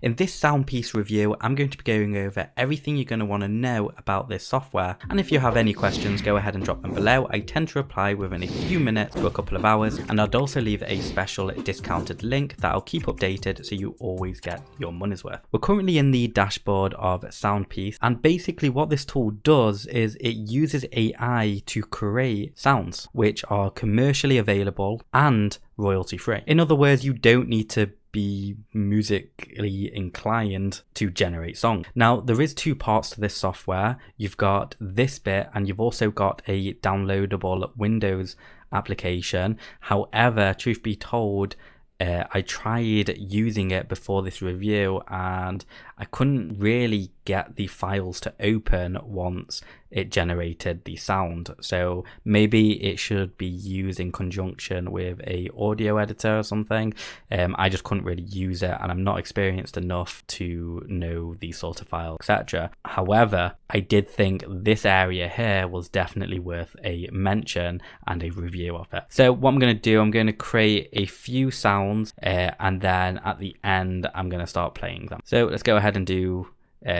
In this Soundpiece review, I'm going to be going over everything you're going to want to know about this software, and if you have any questions, go ahead and drop them below. I tend to reply within a few minutes to a couple of hours, and I'd also leave a special discounted link that I'll keep updated so you always get your money's worth. We're currently in the dashboard of Soundpiece, and basically what this tool does is it uses AI to create sounds which are commercially available and royalty free. In other words, you don't need to be musically inclined to generate songs. Now, there is two parts to this software. You've got this bit and you've also got a downloadable Windows application. However, truth be told, I tried using it before this review and I couldn't really get the files to open once it generated the sound. So maybe it should be used in conjunction with a audio editor or something. I just couldn't really use it and I'm not experienced enough to know these sort of files, etc. However, I did think this area here was definitely worth a mention and a review of it. So what I'm going to do, I'm going to create a few sounds and then at the end I'm going to start playing them. So let's go ahead and do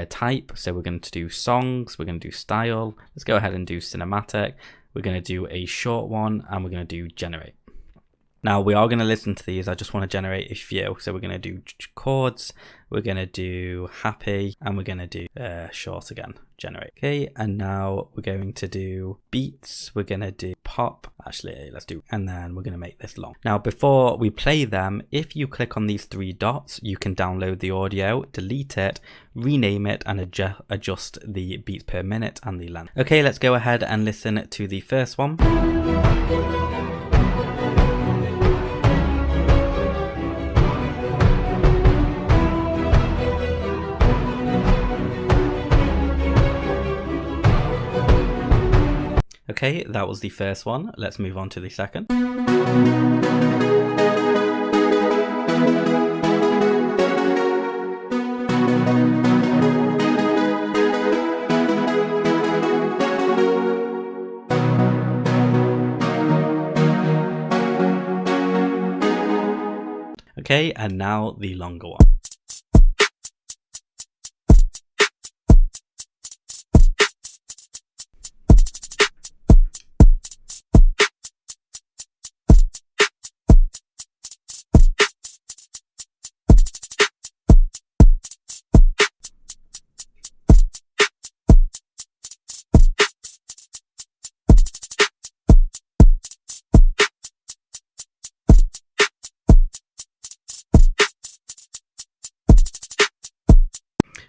type. So we're going to do songs, we're going to do style, let's go ahead and do cinematic, we're going to do a short one, and we're going to do generate. Now we are going to listen to these, I just want to generate a few. So we're going to do chords, we're going to do happy, and we're going to do short again, generate. Okay, and now we're going to do beats, we're going to do pop, actually let's do, and then we're going to make this long. Now before we play them, if you click on these three dots, you can download the audio, delete it, rename it, and adjust the beats per minute and the length. Okay, let's go ahead and listen to the first one. Okay, that was the first one. Let's move on to the second. Okay, and now the longer one.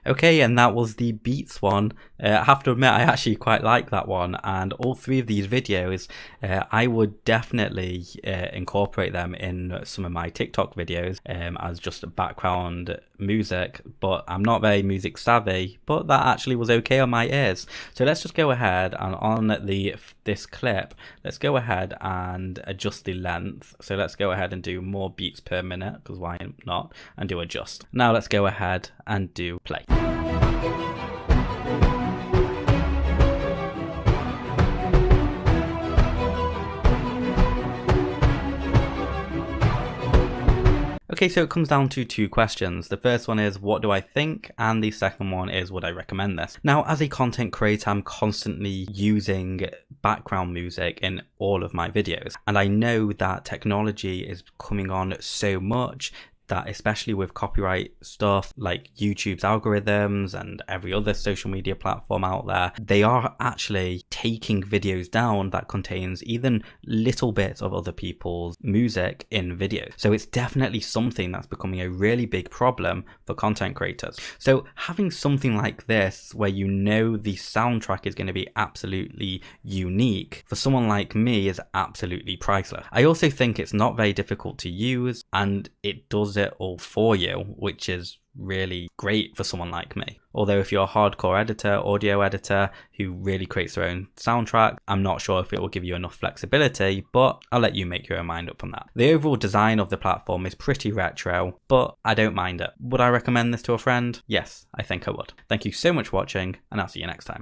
Okay, and that was the beats one. I have to admit, I actually quite like that one, and all three of these videos, I would definitely incorporate them in some of my TikTok videos as just background music, but I'm not very music savvy, but that actually was okay on my ears. So let's just go ahead and on this clip, let's go ahead and adjust the length. So let's go ahead and do more beats per minute, because why not, and do adjust. Now let's go ahead and do play. Okay, so it comes down to two questions. The first one is, what do I think? And the second one is, would I recommend this? Now, as a content creator, I'm constantly using background music in all of my videos. And I know that technology is coming on so much that, especially with copyright stuff like YouTube's algorithms and every other social media platform out there, they are actually taking videos down that contains even little bits of other people's music in videos. So it's definitely something that's becoming a really big problem for content creators. So having something like this, where you know the soundtrack is going to be absolutely unique, for someone like me is absolutely priceless. I also think it's not very difficult to use, and it does it all for you, which is really great for someone like me. Although if you're a hardcore editor, audio editor who really creates their own soundtrack, I'm not sure if it will give you enough flexibility, but I'll let you make your own mind up on that. The overall design of the platform is pretty retro, but I don't mind it. Would I recommend this to a friend? Yes, I think I would. Thank you so much for watching, and I'll see you next time.